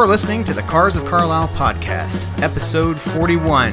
You're listening to the Cars of Carlisle podcast, episode 41.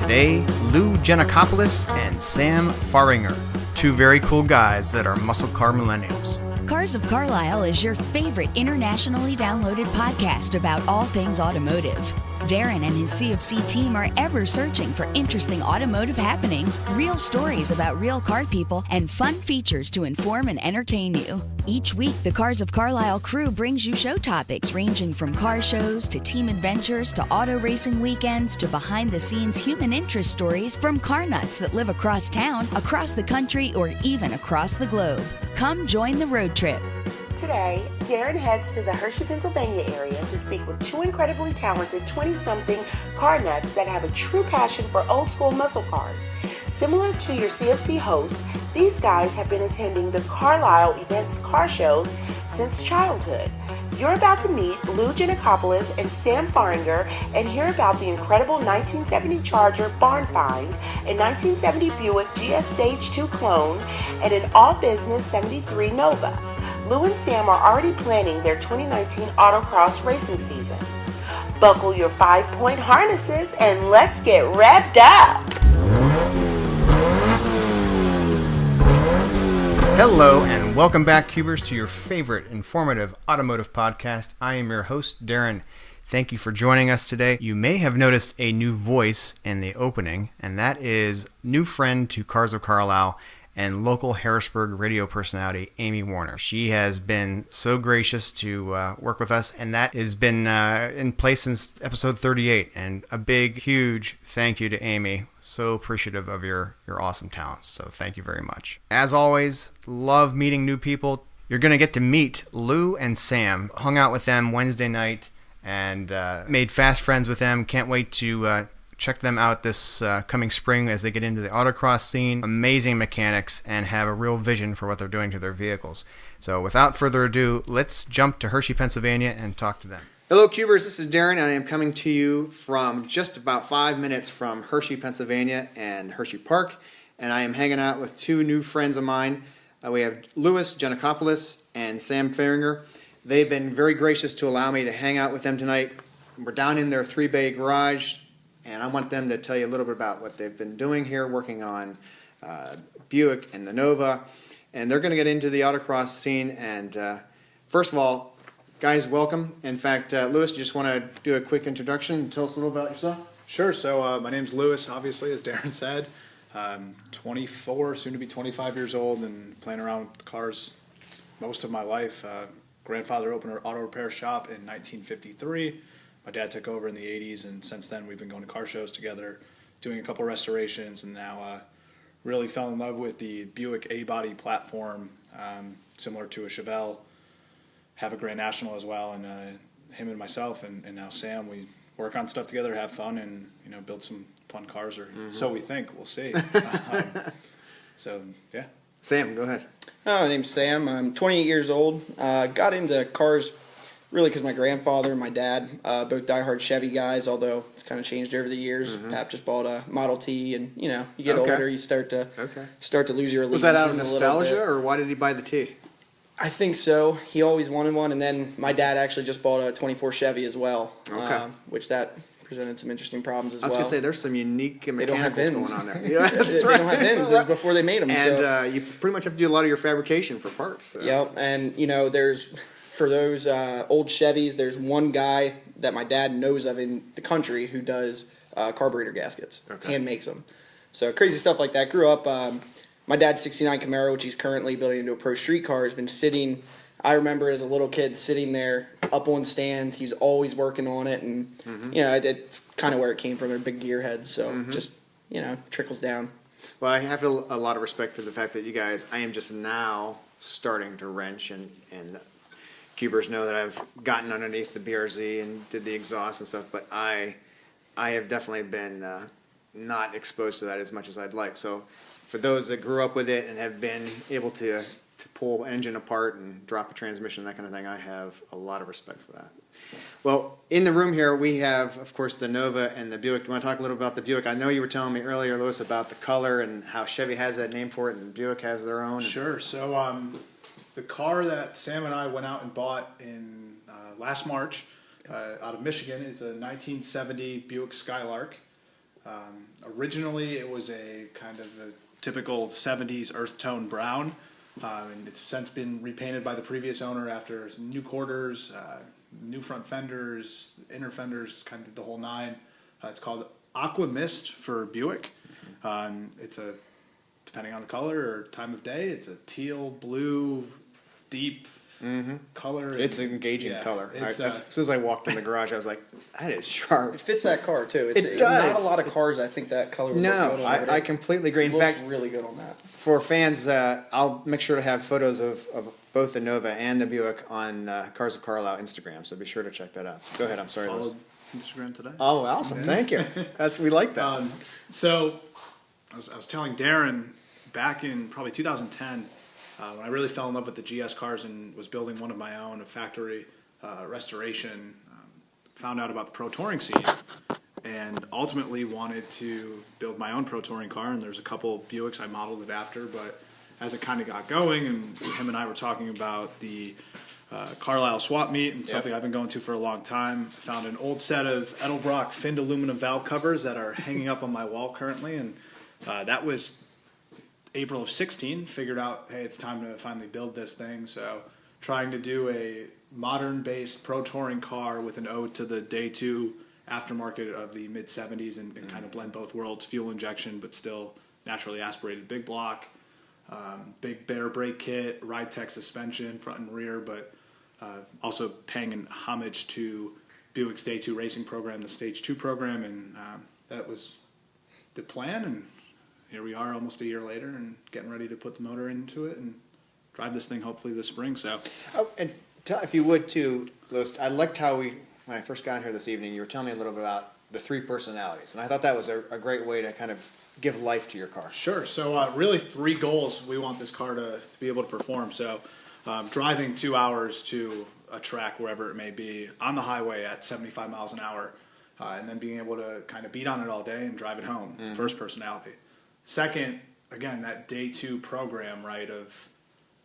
Today, Lou Gianacopoulos and Sam Fahringer, two very cool guys that are muscle car millennials. Cars of Carlisle is your favorite internationally downloaded podcast about all things automotive. Darren and his CFC team are ever searching for interesting automotive happenings, real stories about real car people, and fun features to inform and entertain you. Each week, the Cars of Carlisle crew brings you show topics ranging from car shows to team adventures to auto racing weekends to behind-the-scenes human interest stories from car nuts that live across town, across the country, or even across the globe. Come join the road trip. Today, Darren heads to the Hershey, Pennsylvania area to speak with two incredibly talented 20-something car nuts that have a true passion for old-school muscle cars. Similar to your CFC host, these guys have been attending the Carlisle Events car shows since childhood. You're about to meet Lou Gianacopoulos and Sam Fahringer and hear about the incredible 1970 Charger barn find, a 1970 Buick GS Stage 2 clone, and an all-business 73 Nova. Lou and Sam are already planning their 2019 autocross racing season. Buckle your 5-point harnesses and let's get revved up! Hello and welcome back, Cubers, to your favorite informative automotive podcast. I am your host, Darren. Thank you for joining us today. You may have noticed a new voice in the opening, and that is new friend to Cars of Carlisle and local Harrisburg radio personality, Amy Warner. She has been so gracious to work with us, and that has been in place since episode 38. And a big, huge thank you to Amy. So appreciative of your awesome talents. So thank you very much. As always, love meeting new people. You're going to get to meet Lou and Sam. Hung out with them Wednesday night and made fast friends with them. Can't wait to check them out this coming spring as they get into the autocross scene. Amazing mechanics and have a real vision for what they're doing to their vehicles. So without further ado, let's jump to Hershey, Pennsylvania and talk to them. Hello, Cubers. This is Darren. I am coming to you from just about 5 minutes from Hershey, Pennsylvania and Hershey Park. And I am hanging out with two new friends of mine. We have Louis Gianacopoulos and Sam Fahringer. They've been very gracious to allow me to hang out with them tonight. We're down in their 3-bay garage, and I want them to tell you a little bit about what they've been doing here, working on Buick and the Nova. And they're going to get into the autocross scene. And first of all, guys, welcome. In fact, Louis, you just want to do a quick introduction and tell us a little about yourself? Sure. So my name's Louis, obviously, as Darren said. 24, soon to be 25 years old, and playing around with cars most of my life. Grandfather opened an auto repair shop in 1953. My dad took over in the 80s, and since then we've been going to car shows together, doing a couple restorations, and now really fell in love with the Buick A-body platform, similar to a Chevelle. Have a Grand National as well, and him and myself and now Sam, we work on stuff together, have fun, and build some fun cars, or so we think. We'll see. So, yeah. Sam, go ahead. My name's Sam. I'm 28 years old. Got into cars really because my grandfather and my dad, both diehard Chevy guys, although it's kind of changed over the years. Pap just bought a Model T, and you get older, you start to lose your allegiances. Was that out of nostalgia, or why did he buy the T? I think so. He always wanted one, and then my dad actually just bought a 24 Chevy as well, which that presented some interesting problems as well. I was going to say, there's some unique mechanicals going on there. Yeah, that's right. They don't have VINs. It was before they made them. And you pretty much have to do a lot of your fabrication for parts. So. Yep, and there's... For those old Chevys, there's one guy that my dad knows of in the country who does carburetor gaskets, hand makes them. So crazy stuff like that. Grew up, my dad's 69 Camaro, which he's currently building into a pro street car, has been sitting, I remember as a little kid sitting there up on stands. He was always working on it, and it's kind of where it came from. They're big gearheads, so just, trickles down. Well, I have a lot of respect for the fact that you guys, I am just now starting to wrench and Cubers know that I've gotten underneath the BRZ and did the exhaust and stuff, but I have definitely been not exposed to that as much as I'd like. So for those that grew up with it and have been able to pull engine apart and drop a transmission, that kind of thing, I have a lot of respect for that. Well, in the room here we have, of course, the Nova and the Buick. Do you want to talk a little about the Buick? I know you were telling me earlier, Louis, about the color and how Chevy has that name for it and Buick has their own. Sure. So the car that Sam and I went out and bought in last March out of Michigan. It's a 1970 Buick Skylark. Originally, it was a kind of a typical 70s earth tone brown, and it's since been repainted by the previous owner after some new quarters, new front fenders, inner fenders, kind of the whole nine. It's called Aqua Mist for Buick. It's a, depending on the color or time of day, it's a teal, blue, deep color. It's an engaging color. It's, as soon as I walked in the garage, I was like, that is sharp. It fits that car too. It does. Not a lot of cars I think that color would look good on. I completely agree. In fact, really good on that. For fans, I'll make sure to have photos of both the Nova and the Buick on Cars of Carlisle Instagram, so be sure to check that out. Go ahead, I'm sorry. Followed Instagram today. Oh, awesome. Yeah. Thank you. We like that. So I was telling Darren back in probably 2010, when I really fell in love with the GS cars and was building one of my own, a factory restoration, found out about the pro touring scene and ultimately wanted to build my own pro touring car. And there's a couple Buicks I modeled it after, but as it kind of got going and him and I were talking about the Carlisle swap meet and something I've been going to for a long time, I found an old set of Edelbrock finned aluminum valve covers that are hanging up on my wall currently, and that was April of 16. Figured out, hey, it's time to finally build this thing. So trying to do a modern-based pro touring car with an ode to the Day 2 aftermarket of the mid-70s and kind of blend both worlds, fuel injection but still naturally aspirated big block, big bare brake kit, ride tech suspension front and rear, but also paying an homage to Buick's Day 2 racing program, the Stage 2 program, and that was the plan, and here we are almost a year later and getting ready to put the motor into it and drive this thing hopefully this spring. So, and if you would too, Lewis, I liked how when I first got here this evening, you were telling me a little bit about the three personalities, and I thought that was a great way to kind of give life to your car. Sure. So really three goals we want this car to be able to perform. So driving 2 hours to a track, wherever it may be, on the highway at 75 miles an hour, and then being able to kind of beat on it all day and drive it home, first personality. Second, again, that Day 2 program, right, of,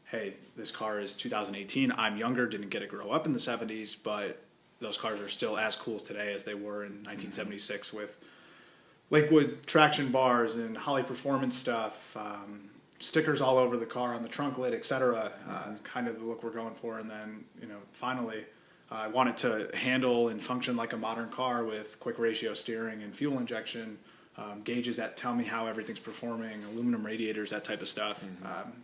hey, this car is 2018, I'm younger, didn't get to grow up in the 70s, but those cars are still as cool today as they were in 1976 with Lakewood traction bars and Holley performance stuff, stickers all over the car on the trunk lid, etc. Kind of the look we're going for. And then, finally, I want it to handle and function like a modern car with quick ratio steering and fuel injection, gauges that tell me how everything's performing, aluminum radiators, that type of stuff,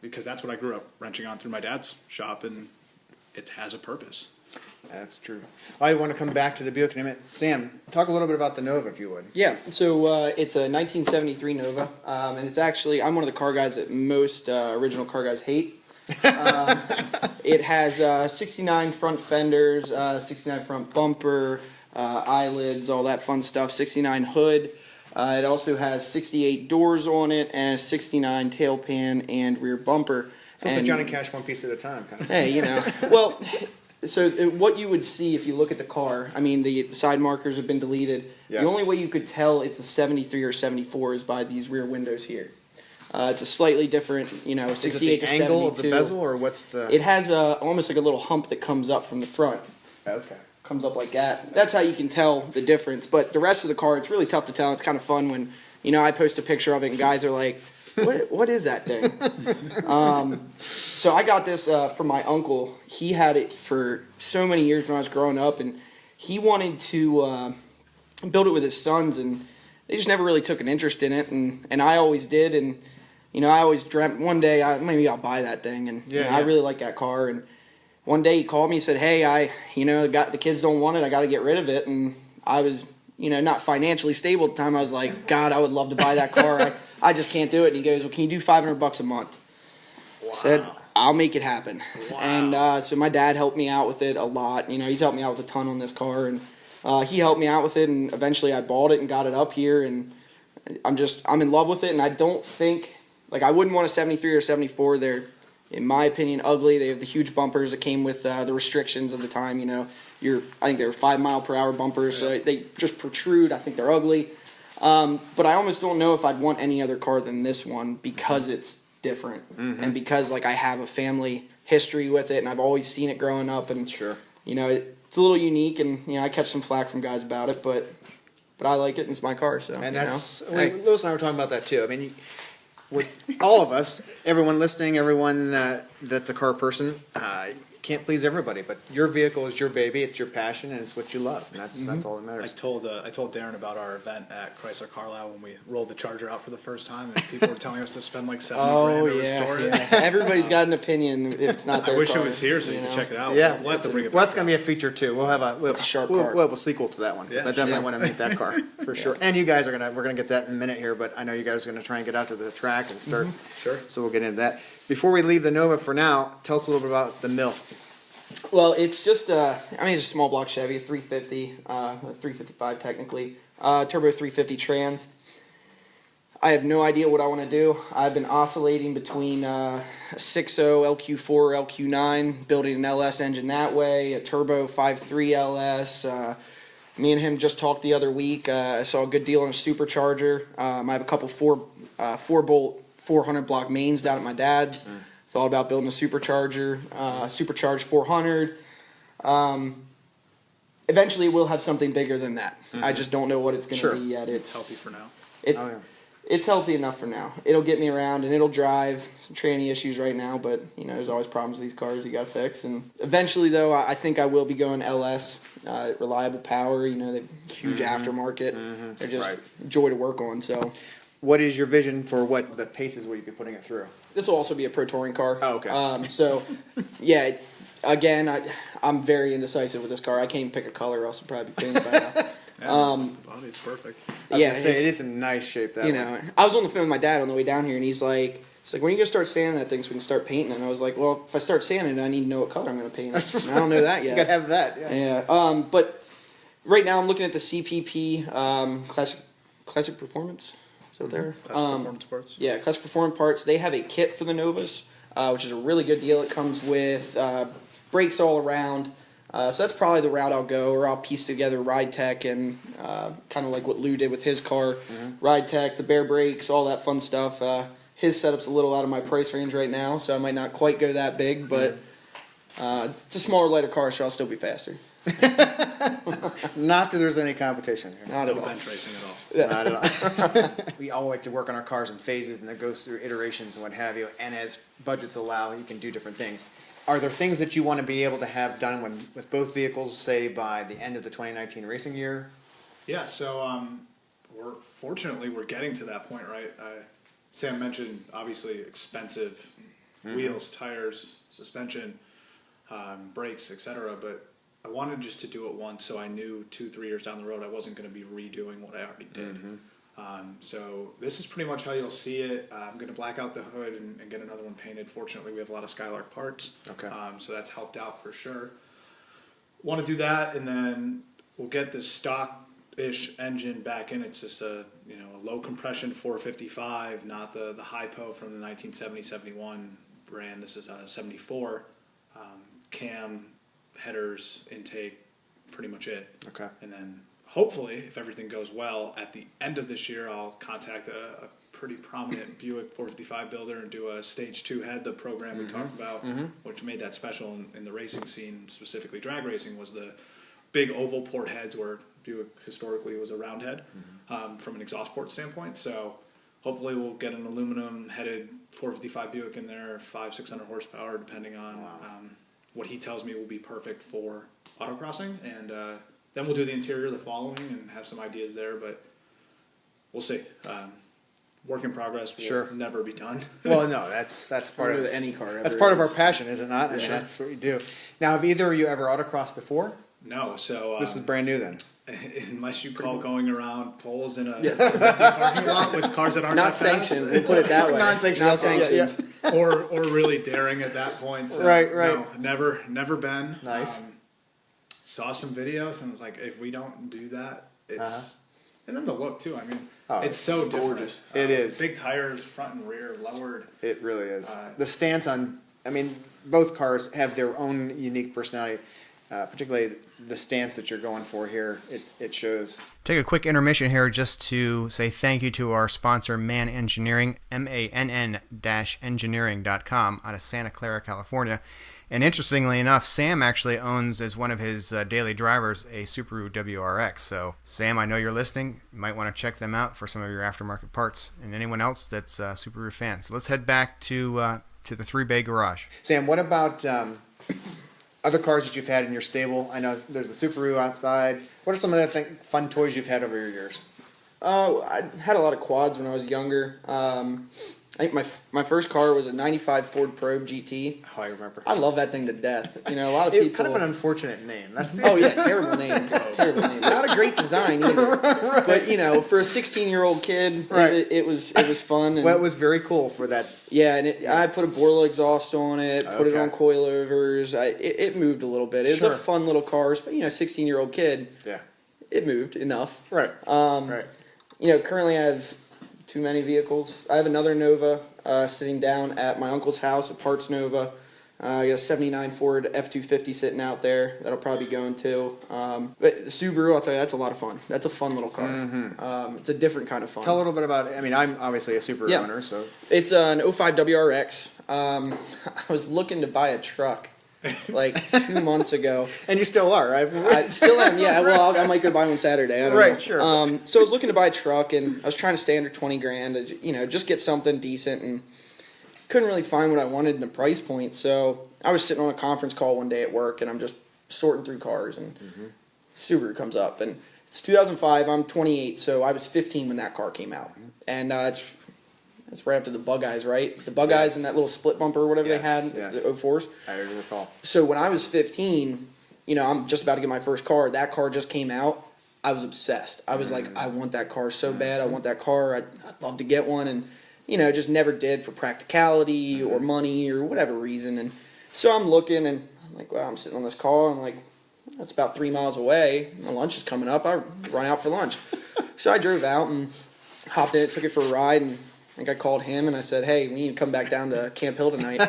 because that's what I grew up wrenching on through my dad's shop, and it has a purpose. That's true. I want to come back to the Buick in a minute. Sam, talk a little bit about the Nova, if you would. Yeah, so it's a 1973 Nova, and it's actually, I'm one of the car guys that most original car guys hate. It has 69 front fenders, 69 front bumper, eyelids, all that fun stuff, 69 hood. It also has 68 doors on it and a 69 tail pan and rear bumper. So it's like Johnny Cash, one piece at a time, kind of. Hey, well, so what you would see if you look at the car, I mean, the side markers have been deleted. Yes. The only way you could tell it's a 73 or 74 is by these rear windows here. It's a slightly different, 68 to 72. Is it the angle of the bezel, or what's the... It has almost like a little hump that comes up from the front. Okay. Comes up like that. That's how you can tell the difference. But the rest of the car, it's really tough to tell. It's kind of fun when, I post a picture of it and guys are like, what is that thing? So I got this from my uncle. He had it for so many years when I was growing up, and he wanted to build it with his sons, and they just never really took an interest in it, and I always did, and I always dreamt one day maybe I'll buy that thing, and I really like that car. And one day he called me and said, hey, the kids don't want it, I got to get rid of it. And I was not financially stable at the time. I was like, God, I would love to buy that car. I just can't do it. And he goes, well, can you do $500 a month? Wow. I said, I'll make it happen. Wow. And so my dad helped me out with it a lot. He's helped me out with a ton on this car, and he helped me out with it, and eventually I bought it and got it up here, and I'm in love with it. And I don't think, I wouldn't want a 73 or 74. They're, in my opinion, ugly. They have the huge bumpers that came with the restrictions of the time. I think they were 5 mile per hour bumpers, so they just protrude. I think they're ugly. But I almost don't know if I'd want any other car than this one because it's different, and because I have a family history with it, and I've always seen it growing up, and sure, it's a little unique, and I catch some flack from guys about it, but I like it, and it's my car. So and that's Lewis and I were talking about that too. I mean, with all of us, everyone listening, everyone that's a car person, can't please everybody. But your vehicle is your baby. It's your passion, and it's what you love. And that's all that matters. I told Darren about our event at Chrysler Carlisle when we rolled the Charger out for the first time, and people were telling us to spend like $70,000 to restore it. Yeah. Everybody's got an opinion. If it's not their I wish car, it was here so you could check it out. Yeah, we'll have to bring it back. Well, that's going to be a feature too. We'll have a sharp we'll car. have a sequel to that one because I definitely want to meet that car for sure. And you guys we're gonna get that in a minute here, but I know you guys are gonna try and get out to the track and start. Sure. So we'll get into that. Before we leave the Nova for now, tell us a little bit about the mill. Well, it's just it's a small block Chevy, a 350, a 355 technically, turbo 350 trans. I have no idea what I want to do. I've been oscillating between a 6.0 LQ4 or LQ9, building an LS engine that way, a turbo 5.3 LS. Me and him just talked the other week. I saw a good deal on a supercharger. I have a couple 4-bolt 400 block mains down at my dad's. Thought about building a supercharger, supercharged 400. Eventually, we'll have something bigger than that. I just don't know what it's going to be yet. It's healthy for now. It's healthy enough for now. It'll get me around and it'll drive. Some tranny issues right now, but there's always problems with these cars you got to fix. And eventually, though, I think I will be going LS, reliable power. The huge aftermarket. They're just joy to work on. So. What is your vision for what the paces will you be putting it through? This will also be a pro touring car. Oh, okay. Again, I'm very indecisive with this car. I can't even pick a color, or else it'll probably be painted by now. The body's perfect. I was gonna say it is in nice shape that way. I was on the phone with my dad on the way down here, and he's like, when are you gonna start sanding that thing so we can start painting it? And I was like, well, if I start sanding it, I need to know what color I'm gonna paint it. And I don't know that yet. You gotta have that. Yeah. But right now I'm looking at the CPP Classic Performance. So there. Classic Performance Parts. Yeah, Classic Performance Parts. They have a kit for the Novas, which is a really good deal. It comes with brakes all around. So that's probably the route I'll go, or I'll piece together Ride Tech and kind of like what Lou did with his car. Ride Tech, the bare brakes, all that fun stuff. His setup's a little out of my price range right now, so I might not quite go that big, but it's a smaller, lighter car, so I'll still be faster. Not that there's any competition here. Not No at all. bench racing at all. Not at all. We all like to work on our cars in phases, and that goes through iterations and what have you. And as budgets allow, you can do different things. Are there things that you want to be able to have done with both vehicles, say by the end of the 2019 racing year? Yeah. So we're getting to that point, right? Sam mentioned obviously expensive wheels, tires, suspension, brakes, etc. But I wanted just to do it once, so I knew 2-3 years down the road I wasn't going to be redoing what I already did. So this is pretty much how you'll see it. I'm going to black out the hood and get another one painted. Fortunately, we have a lot of Skylark parts, so that's helped out for sure. Want to do that, and then we'll get this stock-ish engine back in. It's just a low compression 455, not the hypo from the 1970-71 brand. This is a 74 cam. Headers, intake, pretty much it. Okay. And then hopefully, if everything goes well, at the end of this year, I'll contact a pretty prominent Buick 455 builder and do a Stage 2 head, the program we talked about, which made that special in the racing scene, specifically drag racing, was the big oval port heads where Buick historically was a round head from an exhaust port standpoint. So hopefully we'll get an aluminum headed 455 Buick in there, 500-600 horsepower, depending on what he tells me will be perfect for autocrossing, and then we'll do the interior the following and have some ideas there, but we'll see. Work in progress will never be done. Well, no, that's part of any car. That's part of our passion, is it not? I mean, that's what we do. Now, have either of you ever autocrossed before? No, so this is brand new then. Unless you call going around poles in a parking lot with cars that aren't not sanctioned. We'll put it that way. Non-sanctioned. Not sanctioned. Or really daring at that point. So, right. No, never been. Nice. Saw some videos and was like, if we don't do that, it's and then the look too. I mean, it's so gorgeous. Different. It is. Big tires, front and rear, lowered. It really is. The stance on, both cars have their own unique personality. particularly the stance that you're going for here. It shows. Take a quick intermission here just to say thank you to our sponsor, Man Engineering, mann-engineering.com, out of Santa Clara, California. And interestingly enough, Sam actually owns, as one of his daily drivers, a Subaru WRX. So, Sam, I know you're listening. You might want to check them out for some of your aftermarket parts. And anyone else that's a Subaru fan. So let's head back to the 3-bay garage. Sam, what about other cars that you've had in your stable? I know there's the Subaru outside. What are some of the fun toys you've had over your years? I had a lot of quads when I was younger. I think my first car was a 95 Ford Probe GT. Oh, I remember. I love that thing to death. You know, a lot of people... kind of an unfortunate name. Oh, yeah, terrible name. Terrible name. Not a great design either. Right. But, you know, for a 16-year-old kid, right. it was fun. And, well, it was very cool for that. Yeah, and I put a Borla exhaust on it, put it on coilovers. It moved a little bit. It was a fun little car. But, you know, 16-year-old kid, it moved enough. Right. Right. You know, currently I have... too many vehicles. I have another Nova sitting down at my uncle's house, a parts Nova. I got a 79 Ford F-250 sitting out there that'll probably be going to. But the Subaru, I'll tell you, that's a lot of fun. That's a fun little car. Mm-hmm. It's a different kind of fun. Tell a little bit about it. I mean, I'm obviously a Subaru owner, so. It's an 05 WRX. I was looking to buy a truck like 2 months ago. And you still are, right? I still am, yeah. Well, I might go buy one Saturday. I don't know. Sure. So I was looking to buy a truck, and I was trying to stay under 20 grand, you know, just get something decent, and couldn't really find what I wanted in the price point. So I was sitting on a conference call one day at work, and I'm just sorting through cars, and Subaru comes up, and it's 2005. I'm 28, so I was 15 when that car came out, and it's right after the Bug Eyes, right? The Bug Eyes and that little split bumper or whatever they had, the 04s. I recall. So when I was 15, you know, I'm just about to get my first car. That car just came out. I was obsessed. I was like, I want that car so bad. I want that car. I'd love to get one. And, you know, just never did for practicality or money or whatever reason. And so I'm looking, and I'm like, well, I'm sitting on this car. I'm like, that's about 3 miles away. My lunch is coming up. I run out for lunch. So I drove out and hopped in it, took it for a ride, and I think I called him and I said, hey, we need to come back down to Camp Hill tonight.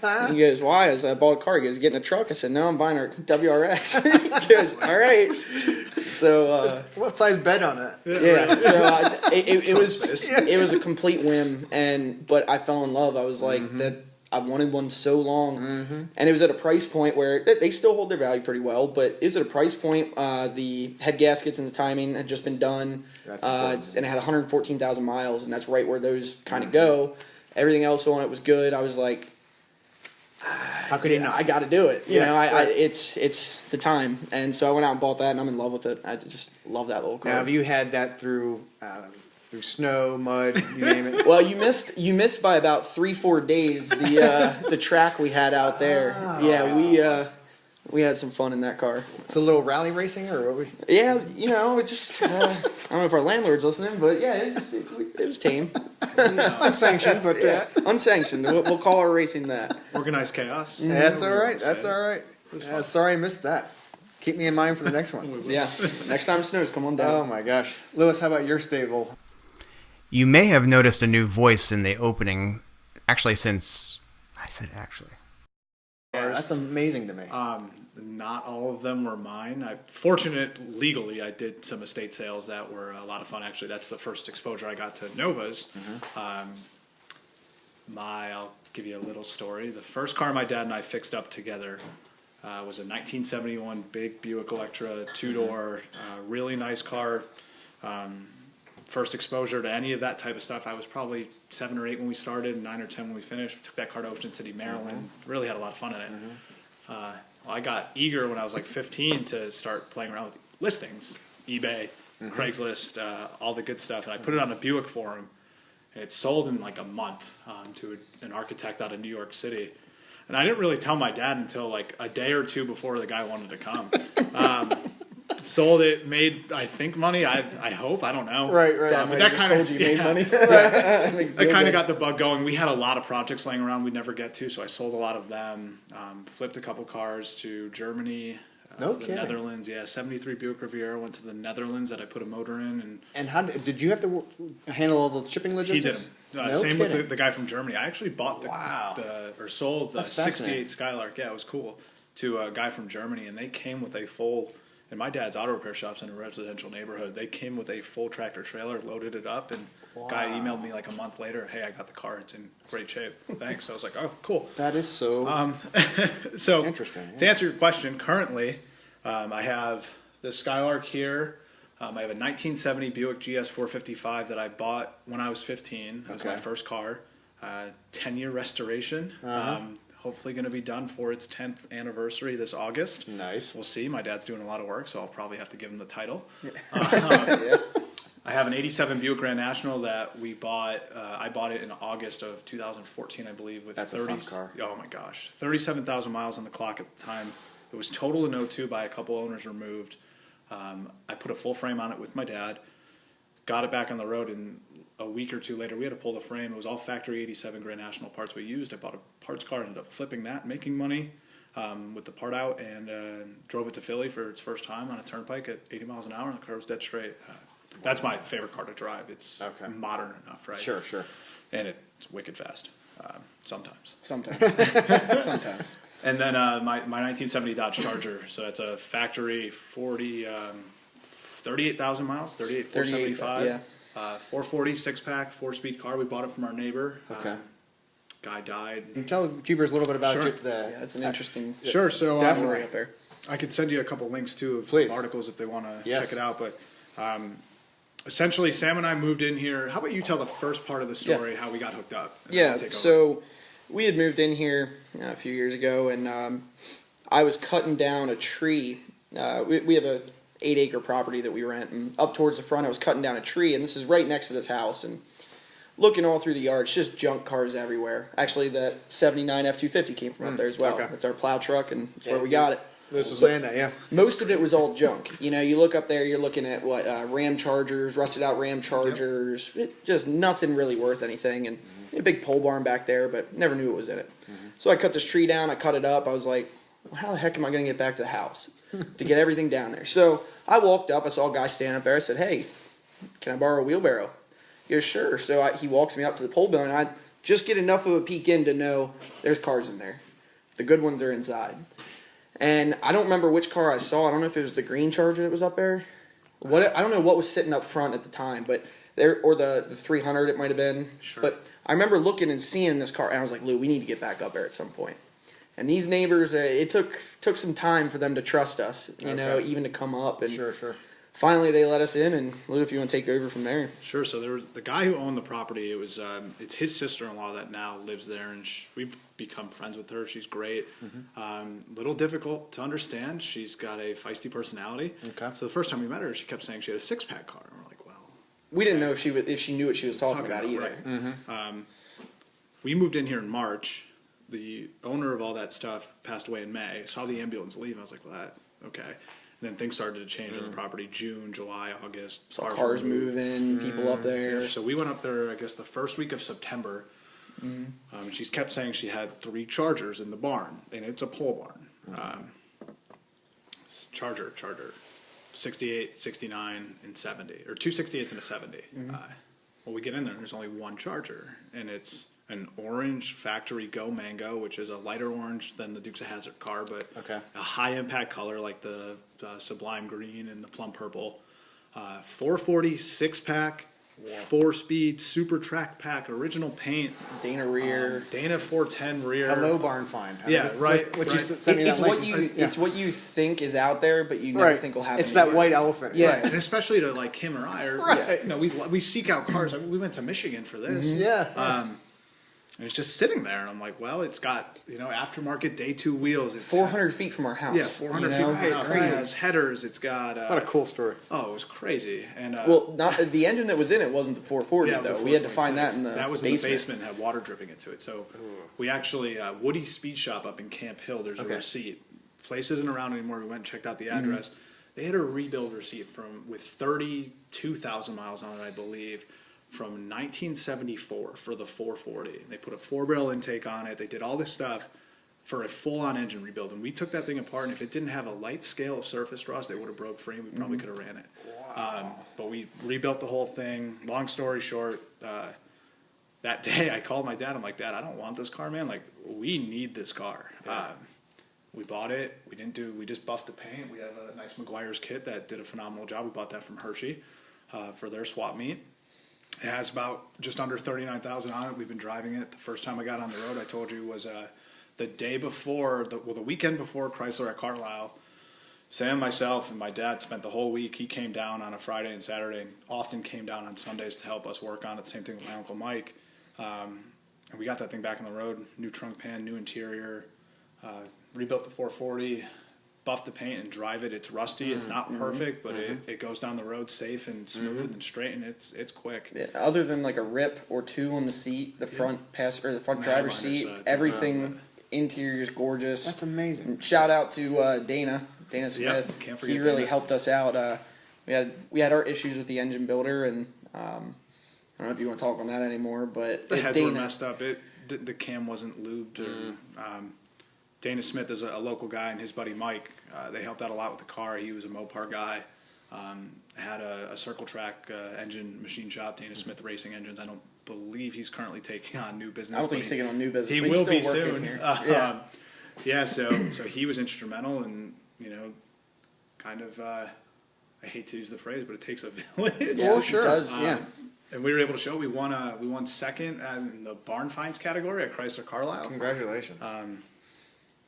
And he goes, why? I said, I bought a car. He goes, getting a truck? I said, no, I'm buying a WRX. He goes, all right. So what size bed on it? Yeah. So it was a complete whim, but I fell in love. I was like that. I wanted one so long, and it was at a price point where they still hold their value pretty well, but it was at a price point. The head gaskets and the timing had just been done, and it had 114,000 miles, and that's right where those kind of go. Everything else on it was good. I was like, how could you not? I got to do it. You know, it's the time, and so I went out and bought that, and I'm in love with it. I just love that little car. Now, have you had that through snow, mud, you name it? Well, you missed by about 3-4 days the track we had out there. We had some fun in that car. It's a little rally racing, or what we? Yeah, you know, it just I don't know if our landlord's listening, but yeah, it was tame. Unsanctioned, but unsanctioned. We'll call our racing that. Organized chaos. That's all right. That's all right. Sorry I missed that. Keep me in mind for the next one. Yeah, next time it snows, come on down. Oh my gosh, Lewis, how about your stable? You may have noticed a new voice in the opening. Actually, since I said actually. Yeah, that's amazing to me. Not all of them were mine. Fortunate legally, I did some estate sales that were a lot of fun. Actually, that's the first exposure I got to Novas. I'll give you a little story. The first car my dad and I fixed up together was a 1971 big Buick Electra, 2-door, really nice car. First exposure to any of that type of stuff. I was probably 7 or 8 when we started, 9 or 10 when we finished. Took that car to Ocean City, Maryland. Really had a lot of fun in it. I got eager when I was like 15 to start playing around with listings, eBay, Craigslist, all the good stuff. And I put it on a Buick forum, and it sold in like a month to an architect out of New York City. And I didn't really tell my dad until like a day or two before the guy wanted to come. Sold it, made, I think, money. I hope. I don't know. Right. But that kind of told you made money. I kind of got the bug going. We had a lot of projects laying around we'd never get to, so I sold a lot of them. Flipped a couple cars to Germany, the Netherlands. Yeah, 73 Buick Riviera went to the Netherlands that I put a motor in. And how did you have to handle all the shipping logistics? He did. Same with the guy from Germany. I actually bought sold the 68 Skylark. Yeah, it was cool. to a guy from Germany, and they came with a full. And my dad's auto repair shop's in a residential neighborhood. They came with a full tractor trailer, loaded it up, and guy emailed me like a month later, "Hey, I got the car. It's in great shape. Thanks." So I was like, "Oh, cool." That is so So interesting. Yeah. To answer your question, currently, I have the Skylark here. I have a 1970 Buick GS 455 that I bought when I was 15. It was my first car. 10-year restoration. Hopefully going to be done for its 10th anniversary this August. Nice. We'll see. My dad's doing a lot of work, so I'll probably have to give him the title. Yeah. I have an 87 Buick Grand National that we bought. I bought it in August of 2014, I believe. With That's a fun car. Oh my gosh, 37,000 miles on the clock at the time. It was totaled in 02 by a couple owners removed. I put a full frame on it with my dad. Got it back on the road, and a week or two later, we had to pull the frame. It was all factory 87 Grand National parts we used. I bought a parts car, ended up flipping that, making money with the part out, and drove it to Philly for its first time on a turnpike at 80 miles an hour, and the car was dead straight. That's my favorite car to drive. It's modern enough, right? Sure. And it's wicked fast. Sometimes. Sometimes. And then my 1970 Dodge Charger. So that's a factory 38,000 miles, 475. Yeah. 440 6-pack, 4-speed car. We bought it from our neighbor. Okay. Guy died. Can you tell the Cubers a little bit about Sure. Yeah, it's an interesting Sure. So story up there. I could send you a couple links too of Please. articles if they want to Yes. check it out. But essentially, Sam and I moved in here. How about you tell the first part of the story, how we got hooked up? and Yeah, I'll take over. so we had moved in here a few years ago, and I was cutting down a tree. We have a 8-acre property that we rent, and up towards the front I was cutting down a tree, and this is right next to this house, and looking all through the yard, it's just junk cars everywhere. Actually, the 79 F-250 came from up there as well. Okay. It's our plow truck, and it's where we got it. This was saying that, yeah. Most of it was all junk. You know, you look up there, you're looking at Ram Chargers, rusted out Ram Chargers, just nothing really worth anything, and a big pole barn back there, but never knew what was in it. So I cut this tree down, I cut it up, I was like, well, how the heck am I going to get back to the house to get everything down there? So I walked up, I saw a guy standing up there, I said, "Hey, can I borrow a wheelbarrow?" He goes, "Sure." So he walks me up to the pole barn, and I just get enough of a peek in to know there's cars in there. The good ones are inside. And I don't remember which car I saw. I don't know if it was the green Charger that was up there. I don't know what was sitting up front at the time, but or the 300 it might have been. Sure. But I remember looking and seeing this car, and I was like, "Lou, we need to get back up there at some point." And these neighbors, it took some time for them to trust us, you know, even to come up. And Sure. finally they let us in, and Lou, if you want to take over from there. Sure. So there was the guy who owned the property. It was it's his sister-in-law that now lives there, and we've become friends with her. She's great. Little difficult to understand. She's got a feisty personality. Okay. So the first time we met her, she kept saying she had a 6-pack car, and we're like, well, We didn't know if she knew what she was talking about either. Right. We moved in here in March. The owner of all that stuff passed away in May. I saw the ambulance leave. I was like, well, that's okay. And then things started to change on the property. June, July, August. Saw cars were moved. moving, people up there. So we went up there, I guess, the first week of September. She's kept saying she had 3 Chargers in the barn, and it's a pole barn. Charger, 68, 69, and 70, or 2 68s and a 70. Well, we get in there, and there's only one Charger, and it's an orange factory Go Mango, which is a lighter orange than the Dukes of Hazzard car, but a high impact color like the Sublime Green and the Plum Purple. 440 6-pack, 4-speed, super track pack, original paint. Dana rear. Dana 410 rear. Hello, barn find. Yeah, right. What you right. sent me that It's link. it's what you think is out there, but you never think will happen. It's that white elephant. Yeah. Right. And especially to like him or I, or Right. you know, we seek out cars. I mean, we went to Michigan for this. Yeah. And it's just sitting there, and I'm like, well, it's got, you know, aftermarket day 2 wheels. It's 400 feet from our house. Yeah, 400 feet from the house. It has headers. It's got. What a cool story. Oh, it was crazy. And Well, not the engine that was in it wasn't the 440 yeah, it was though. a We had to find that 426. in the That was basement. in the basement. Had water dripping into it. So we actually Woody's Speed Shop up in Camp Hill. There's a receipt. Place isn't around anymore. We went and checked out the address. They had a rebuild receipt with 32,000 miles on it, I believe, from 1974 for the 440. They put a 4-barrel intake on it. They did all this stuff for a full-on engine rebuild. And we took that thing apart, and if it didn't have a light scale of surface rust, it would have broke free. We probably could have ran it. But we rebuilt the whole thing. Long story short, that day I called my dad. I'm like, "Dad, I don't want this car, man. Like, we need this car." We bought it. We just buffed the paint. We have a nice McGuire's kit that did a phenomenal job. We bought that from Hershey for their swap meet. It has about just under 39,000 on it. We've been driving it. The first time I got on the road, I told you, was the day before, the weekend before Chrysler at Carlisle. Sam, myself, and my dad spent the whole week. He came down on a Friday and Saturday, and often came down on Sundays to help us work on it. Same thing with my Uncle Mike. And we got that thing back on the road. New trunk pan, new interior, rebuilt the 440, buffed the paint and drive it. It's rusty. It's not perfect, but it goes down the road safe and smooth and straight, and it's quick. Yeah, other than like a rip or two on the seat, the front the front driver's seat, everything interior is gorgeous. That's amazing. And shout out to Dana Smith. Can't forget he really Dana. helped us out. We had our issues with the engine builder, and I don't know if you want to talk on that anymore, but The heads were messed up. The cam wasn't lubed. Dana Smith is a local guy, and his buddy Mike, they helped out a lot with the car. He was a Mopar guy. Had a Circle Track engine machine shop, Dana Smith Racing Engines. I don't believe he's currently taking on new business. I don't think he's taking on new business. He but he's will be still working soon. Here. So he was instrumental, and kind of I hate to use the phrase, but it takes a village. Oh, sure. It does, And we were able to show we won second in the barn finds category at Chrysler Carlisle. Congratulations.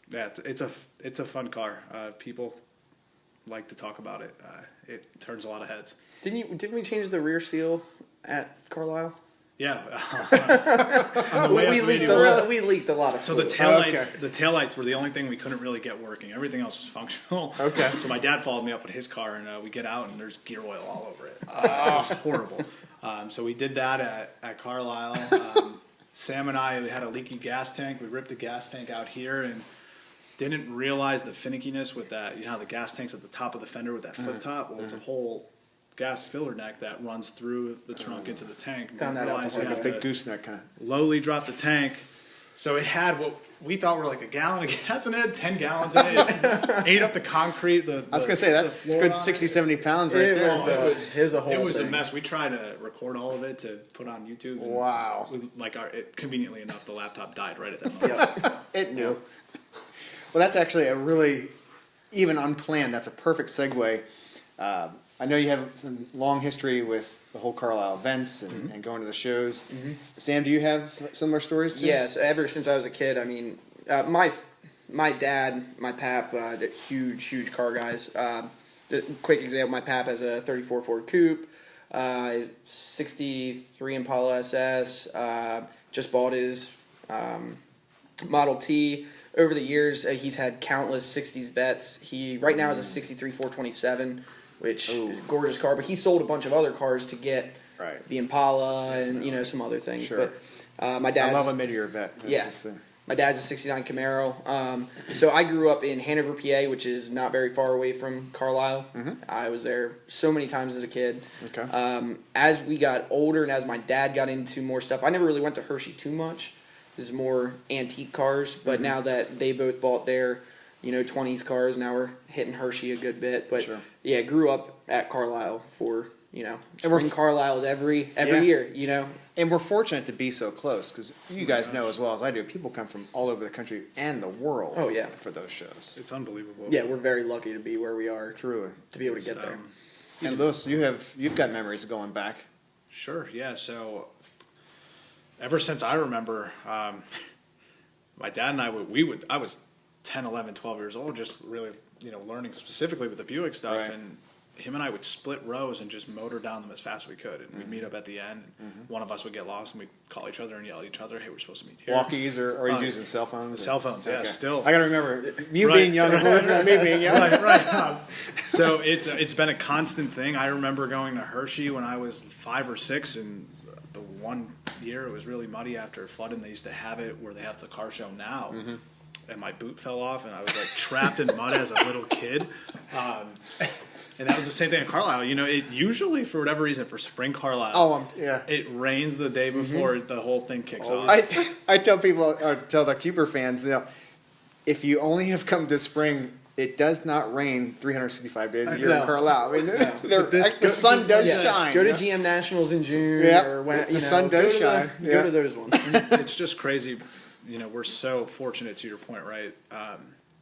Yeah, it's a fun car. People like to talk about it. It turns a lot of heads. Didn't we change the rear seal at Carlisle? Yeah. We leaked a lot of So the fluid. taillights were the only thing we couldn't really get working. Everything else was functional. Okay. So my dad followed me up in his car, and we get out, and there's gear oil all over it. It was horrible. So we did that at Carlisle. Sam and I had a leaky gas tank. We ripped the gas tank out here and didn't realize the finickiness with that. You know how the gas tank's at the top of the fender with that flip top? Well, it's a whole gas filler neck that runs through the trunk into the tank. Found that out Realized the you hard have Big to gooseneck kind of. lowly drop the tank. So it had what we thought were like a gallon of gas in it, 10 gallons in it. It ate up the concrete. I was going to say, that's good 60, 70 pounds right there. It was a mess. We tried to record all of it to put on YouTube. And Wow. Conveniently enough, the laptop died right at that moment. It knew. Well, that's actually a really, even unplanned, that's a perfect segue. I know you have some long history with the whole Carlisle Events and going to the shows. Sam, do you have similar stories too? Yes, ever since I was a kid. I mean, my dad, my pap, they're huge car guys. Quick example: my pap has a '34 Ford Coupe, 63 Impala SS. Just bought his Model T. Over the years, he's had countless '60s vets. He right now is a '63 427. Which is a gorgeous car, but he sold a bunch of other cars to get the Impala and some other things. Sure. But my dad, I love a mid-year vet. My dad's a '69 Camaro. So I grew up in Hanover, PA, which is not very far away from Carlisle. I was there so many times as a kid. Okay. As we got older and as my dad got into more stuff, I never really went to Hershey too much. This is more antique cars, but now that they both bought their 20s cars. Now we're hitting Hershey a good bit, but yeah, grew up at Carlisle for spring Carlisle's every year. And we're fortunate to be so close because you guys know as well as I do. People come from all over the country and the world. Oh yeah, for those shows. It's unbelievable. Yeah, we're very lucky to be where we are. Truly, to be able to get there. And Lewis, you've got memories going back. Sure. Yeah. So ever since I remember, my dad and I I was 10, 11, 12 years old, just really, learning specifically with the Buick stuff. Right. And him and I would split rows and just motor down them as fast as we could. And we'd meet up at the end. And one of us would get lost, and we'd call each other and yell at each other, hey, we're supposed to meet here. Walkies, or are you using cell phones? Cell phones, yeah, still. I got to remember, you being young is different than me being young. Right. So it's been a constant thing. I remember going to Hershey when I was 5 or 6, and the one year it was really muddy after flooding. They used to have it where they have the car show now. And my boot fell off, and I was like trapped in mud as a little kid. And that was the same thing at Carlisle. It usually, for whatever reason, for spring Carlisle, it rains the day before the whole thing kicks off. I tell people, or tell the Cuber fans, if you only have come to spring, it does not rain 365 days a year in Carlisle. I mean, the sun does shine. Go to GM Nationals in June, or when the sun does shine. Go to those ones. It's just crazy. We're so fortunate, to your point, right?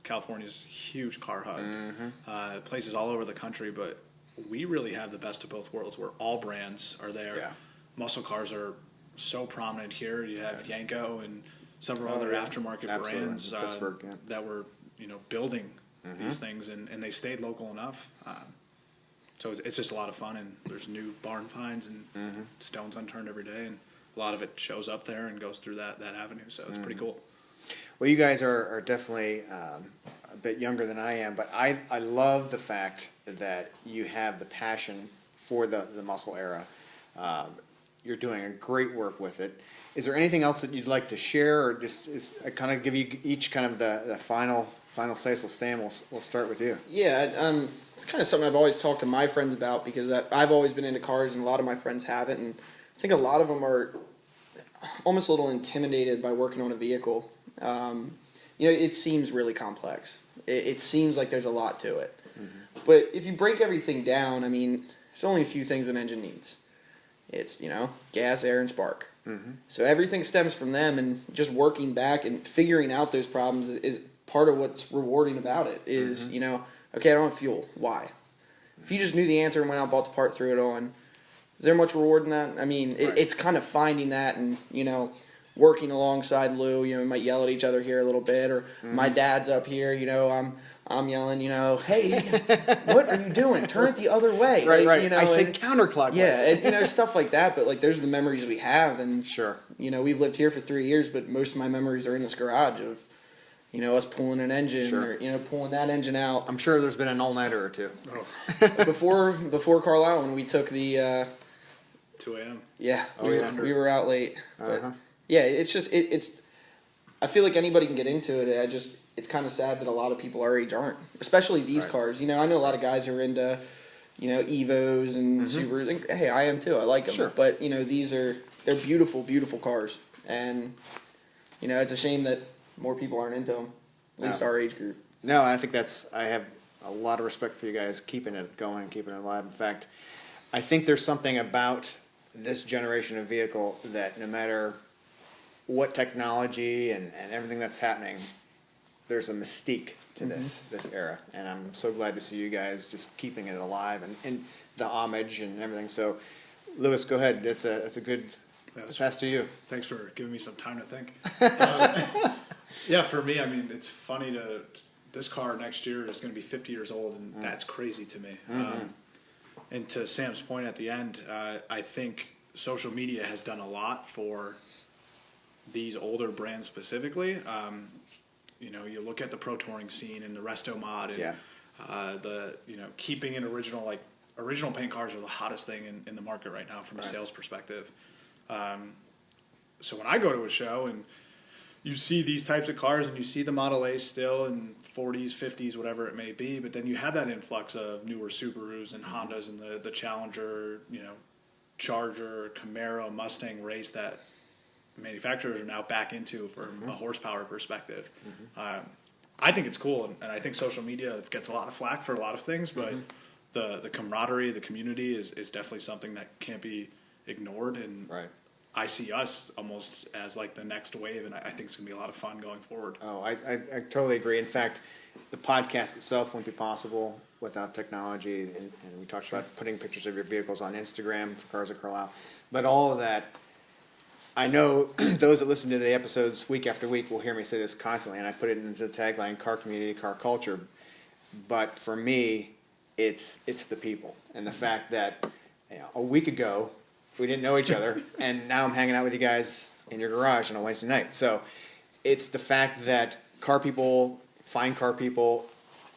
California's a huge car hub. Places all over the country, but we really have the best of both worlds where all brands are there. Yeah. Muscle cars are so prominent here. You have Yanko and several other aftermarket brands that were, building these things, and they stayed local enough. So it's just a lot of fun, and there's new barn finds and stones unturned every day, and a lot of it shows up there and goes through that avenue. So it's pretty cool. Well, you guys are definitely a bit younger than I am, but I love the fact that you have the passion for the muscle era. You're doing a great work with it. Is there anything else that you'd like to share, or just kind of give you each kind of the final say? So Sam, we'll start with you. Yeah, it's kind of something I've always talked to my friends about, because I've always been into cars, and a lot of my friends haven't, and I think a lot of them are almost a little intimidated by working on a vehicle. It seems really complex. It seems like there's a lot to it. But if you break everything down, I mean, there's only a few things an engine needs. It's, gas, air, and spark. So everything stems from them, and just working back and figuring out those problems is part of what's rewarding about it is, okay, I don't have fuel. Why? If you just knew the answer and went out, bought the part, threw it on, is there much reward in that? I mean, it's kind of finding that and, working alongside Lou, we might yell at each other here a little bit, or my dad's up here, I'm yelling, hey, what are you doing? Turn it the other way. Right. I say counterclockwise. Yeah, and, stuff like that, but, those are the memories we have, and, sure. We've lived here for 3 years, but most of my memories are in this garage of, us pulling an engine, or, pulling that engine out. I'm sure there's been an all-nighter or two. Before Carlisle, when we took the... 2 a.m. Yeah, we were out late. But, yeah, it's just, it's... I feel like anybody can get into it. It's kind of sad that a lot of people our age aren't, especially these cars. I know a lot of guys who are into, Evos and Subarus. And, hey, I am too. I like them. Sure. But, they're beautiful, beautiful cars. And, it's a shame that more people aren't into them, at least our age group. No, I think I have a lot of respect for you guys keeping it going and keeping it alive. In fact, I think there's something about this generation of vehicle that no matter what technology and everything that's happening, there's a mystique to this era, and I'm so glad to see you guys just keeping it alive and the homage and everything. So, Lewis, go ahead. That's a good pass to you. Thanks for giving me some time to think. Yeah, for me, I mean, it's funny this car next year is going to be 50 years old, and that's crazy to me. And to Sam's point at the end, I think social media has done a lot for these older brands specifically. You look at the pro touring scene and the resto mod, and the keeping it original paint cars are the hottest thing in the market right now from a sales perspective. So when I go to a show and you see these types of cars and you see the Model A still in 40s, 50s, whatever it may be, but then you have that influx of newer Subarus and Hondas and the Challenger, Charger, Camaro, Mustang race that manufacturers are now back into from a horsepower perspective. I think it's cool, and I think social media gets a lot of flack for a lot of things, but the camaraderie, the community is definitely something that can't be ignored, and I see us almost as the next wave, and I think it's going to be a lot of fun going forward. Oh, I totally agree. In fact, the podcast itself wouldn't be possible without technology, and we talked about putting pictures of your vehicles on Instagram for Cars of Carlisle, but all of that, I know those that listen to the episodes week after week will hear me say this constantly, and I put it into the tagline, car community, car culture, but for me, it's the people, and the fact that a week ago, we didn't know each other, and now I'm hanging out with you guys in your garage on a Wednesday night. So it's the fact that car people find car people,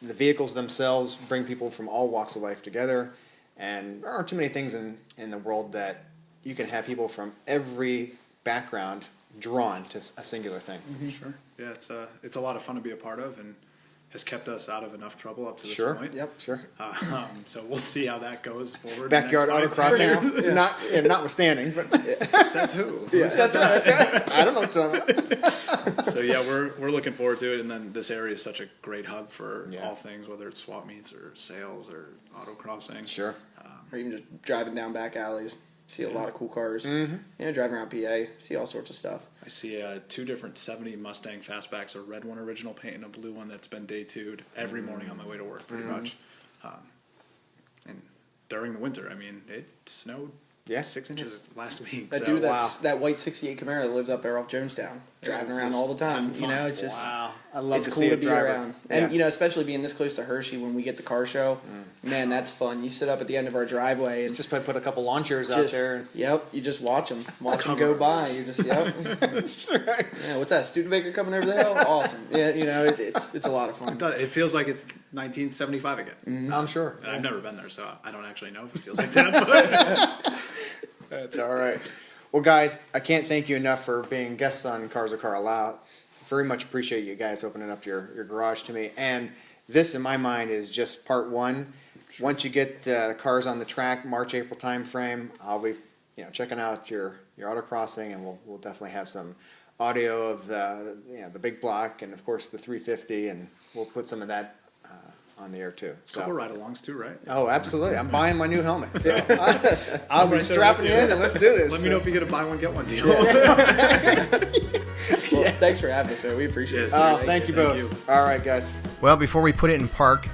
the vehicles themselves bring people from all walks of life together, and there aren't too many things in the world that you can have people from every background drawn to a singular thing. Sure. Yeah, it's a lot of fun to be a part of, and has kept us out of enough trouble up to this point. Yep, sure. So we'll see how that goes forward. Backyard autocrossing, notwithstanding, but says who? Yeah, that's right. I don't know what you're talking about. So yeah, we're looking forward to it, and then this area is such a great hub for all things, whether it's swap meets or sales or autocrossing. Sure. Or even just driving down back alleys. See a lot of cool cars. Mm-hmm. Driving around PA, see all sorts of stuff. I see 2 different 70 Mustang fastbacks, a red one original paint and a blue one that's been day 2'd every morning on my way to work, pretty much. And during the winter, I mean, it snowed 6 inches last week. That dude, that white 68 Camaro that lives up there off Jonestown, driving around all the time. It's just wow. I love to cool see to it be drive around. And especially being this close to Hershey when we get the car show, man, that's fun. You sit up at the end of our driveway and just put a couple lawn chairs out there. Yep, you just watch them go by. You just That's right. Yeah, what's that? Studebaker coming over the hill? Awesome. Yeah, it's a lot of fun. It feels like it's 1975 again. Mm-hmm. I'm sure. And I've never been there, so I don't actually know if it feels like that. But that's all right. Well, guys, I can't thank you enough for being guests on Cars of Carlisle. Very much appreciate you guys opening up your garage to me. And this, in my mind, is just part 1. Sure. Once you get the cars on the track, March, April time frame, I'll be checking out your autocrossing, and we'll definitely have some audio of the big block and, of course, the 350, and we'll put some of that on the air too. So. Couple ride-alongs too, right? Oh, absolutely. I'm buying my new helmet. So I'll be strapping it in and let's do this. Let me know if you get a buy one, get one deal. Well, thanks for having us, man. We appreciate it. Thank you both. All right, guys. Well, before we put it in park,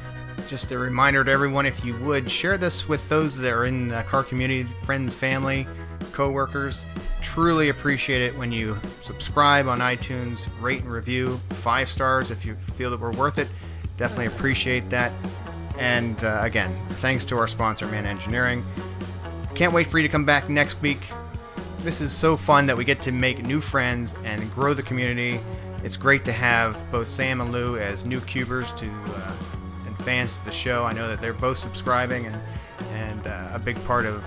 just a reminder to everyone, if you would, share this with those that are in the car community, friends, family, co-workers. Truly appreciate it when you subscribe on iTunes, rate and review, 5 stars if you feel that we're worth it. Definitely appreciate that. And again, thanks to our sponsor, Man Engineering. Can't wait for you to come back next week. This is so fun that we get to make new friends and grow the community. It's great to have both Sam and Lou as new cubers and fans to the show. I know that they're both subscribing and a big part of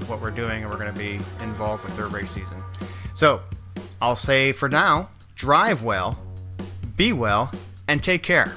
what we're doing, and we're going to be involved with their race season. So I'll say for now, drive well, be well, and take care.